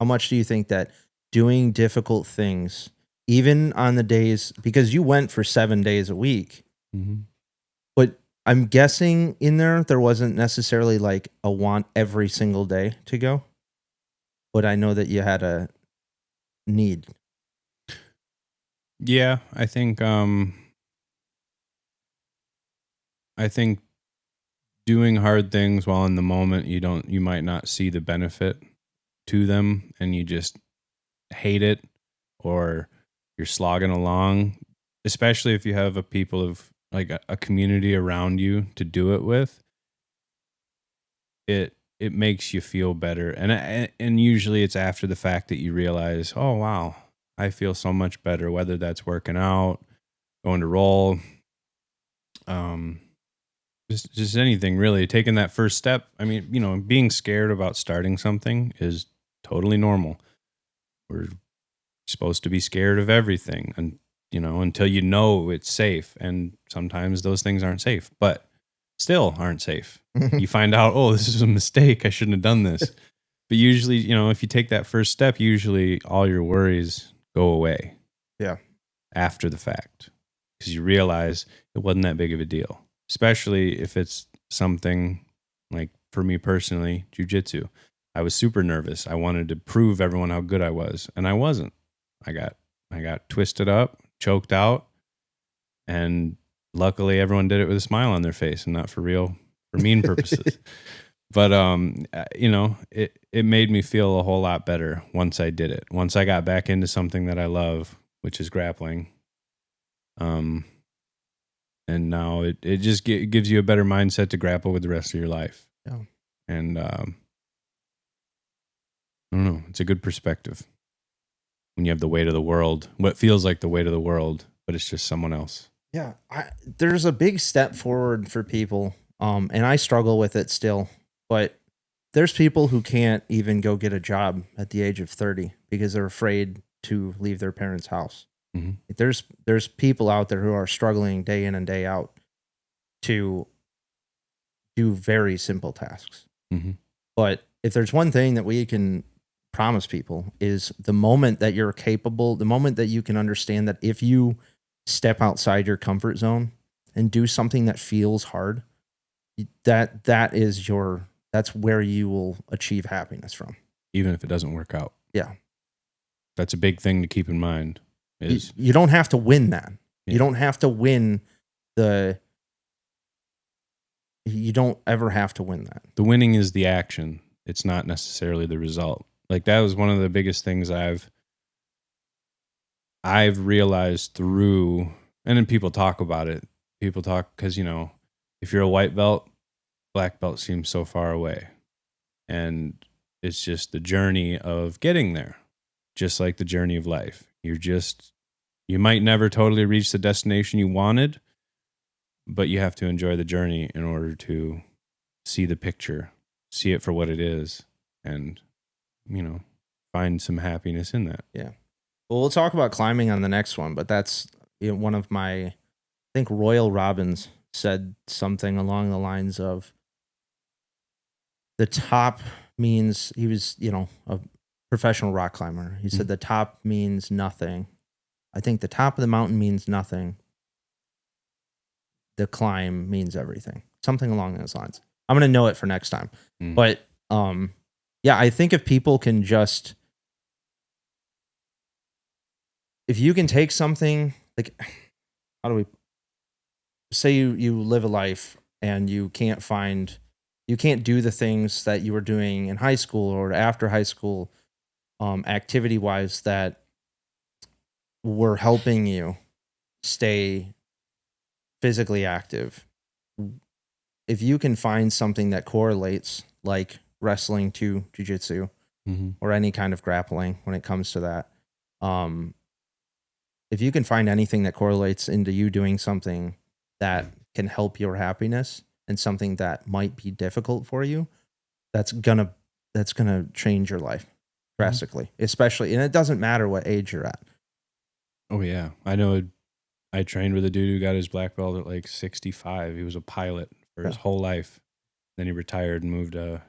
How much do you think that doing difficult things, even on the days, because you went for 7 days a week, but I'm guessing in there wasn't necessarily like a want every single day to go, but I know that you had a need. Yeah, I think doing hard things while in the moment you might not see the benefit to them, and you just hate it, or you're slogging along, especially if you have a community around you to do it with. It makes you feel better, and usually it's after the fact that you realize, oh wow, I feel so much better, whether that's working out, going to roll, just anything really, taking that first step. I mean, being scared about starting something is totally normal. We're supposed to be scared of everything, and until you know it's safe. And sometimes those things aren't safe, but still aren't safe. You find out, oh, this is a mistake, I shouldn't have done this. But usually, if you take that first step, usually all your worries go away. Yeah. After the fact, because you realize it wasn't that big of a deal. Especially if it's something like, for me personally, jiu-jitsu. I was super nervous. I wanted to prove everyone how good I was, and I wasn't. I got twisted up, choked out, and luckily everyone did it with a smile on their face and not for mean purposes. But it made me feel a whole lot better once I did it. Once I got back into something that I love, which is grappling. And now it just gives you a better mindset to grapple with the rest of your life. Yeah. And I don't know. It's a good perspective when you have the weight of the world, what feels like the weight of the world, but it's just someone else. Yeah. There's a big step forward for people. And I struggle with it still, but there's people who can't even go get a job at the age of 30 because they're afraid to leave their parents' house. There's people out there who are struggling day in and day out to do very simple tasks. But if there's one thing that we can promise people is the moment that you're capable, the moment that you can understand that if you step outside your comfort zone and do something that feels hard, that's where you will achieve happiness from. Even if it doesn't work out. Yeah. That's a big thing to keep in mind. You don't have to win that. Yeah. You don't have to win you don't ever have to win that. The winning is the action. It's not necessarily the result. Like, that was one of the biggest things I've realized through, and then people talk about it. People talk because, if you're a white belt, black belt seems so far away. And it's just the journey of getting there. Just like the journey of life. You might never totally reach the destination you wanted, but you have to enjoy the journey in order to see the picture, see it for what it is, and, find some happiness in that. Yeah. Well, we'll talk about climbing on the next one, but that's one of my, I think Royal Robbins said something along the lines of, the top means he was, a professional rock climber. He said the top means nothing. I think the top of the mountain means nothing. The climb means everything. Something along those lines. I'm going to know it for next time. But yeah, I think if people can just, if you can take something, like, how do we say you live a life and you can't do the things that you were doing in high school or after high school, activity wise, that were helping you stay physically active. If you can find something that correlates, like wrestling to jiu-jitsu or any kind of grappling when it comes to that, if you can find anything that correlates into you doing something that can help your happiness and something that might be difficult for you, that's gonna change your life drastically, especially, and it doesn't matter what age you're at. Oh yeah. I know I trained with a dude who got his black belt at like 65. He was a pilot for his whole life. Then he retired and moved to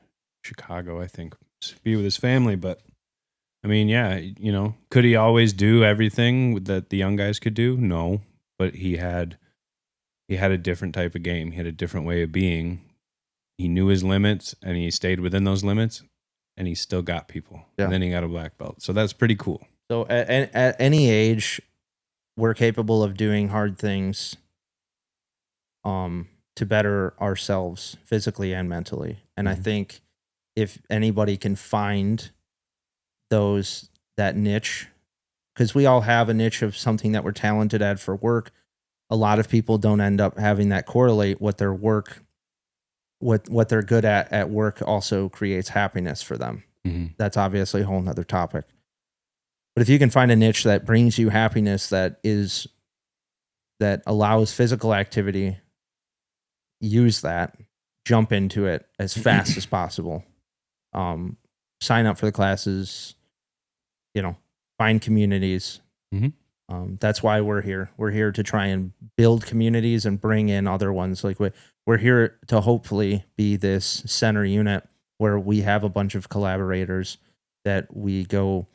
Chicago, I think, to be with his family. But I mean, yeah, could he always do everything that the young guys could do? No, but he had a different type of game. He had a different way of being. He knew his limits and he stayed within those limits, and he still got people. Yeah. And then he got a black belt. So that's pretty cool. So at any age, we're capable of doing hard things to better ourselves physically and mentally. And I think if anybody can find that niche, because we all have a niche of something that we're talented at for work. A lot of people don't end up having that correlate what their work, what they're good at work also creates happiness for them. That's obviously a whole nother topic. But if you can find a niche that brings you happiness, that allows physical activity, use that, jump into it as fast as possible. Sign up for the classes, find communities. That's why we're here. We're here to try and build communities and bring in other ones. Like we're here to hopefully be this center unit where we have a bunch of collaborators that we go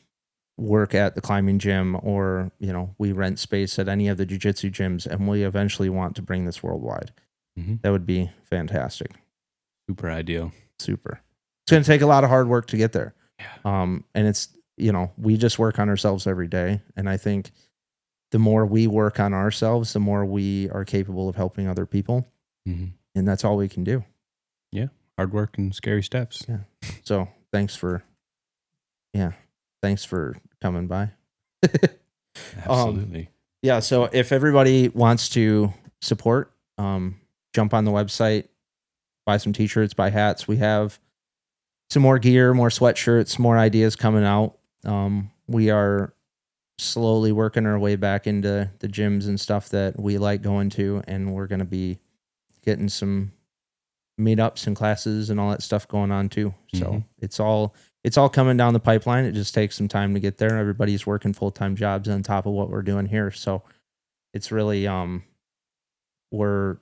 work at the climbing gym, or, we rent space at any of the jiu-jitsu gyms, and we eventually want to bring this worldwide. That would be fantastic. Super ideal. Super. It's going to take a lot of hard work to get there. Yeah. And it's, we just work on ourselves every day. And I think the more we work on ourselves, the more we are capable of helping other people. And that's all we can do. Yeah. Hard work and scary steps. Yeah. So thanks for coming by. Absolutely. Yeah. So if everybody wants to support, jump on the website, buy some t-shirts, buy hats. We have some more gear, more sweatshirts, more ideas coming out. We are slowly working our way back into the gyms and stuff that we like going to, and we're going to be getting some meetups and classes and all that stuff going on too. So it's all coming down the pipeline. It just takes some time to get there. Everybody's working full-time jobs on top of what we're doing here. So it's really, we're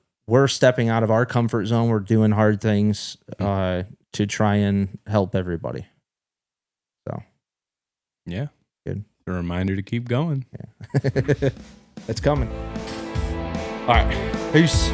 stepping out of our comfort zone. We're doing hard things, to try and help everybody. So yeah, good. A reminder to keep going. Yeah. It's coming. All right. Peace.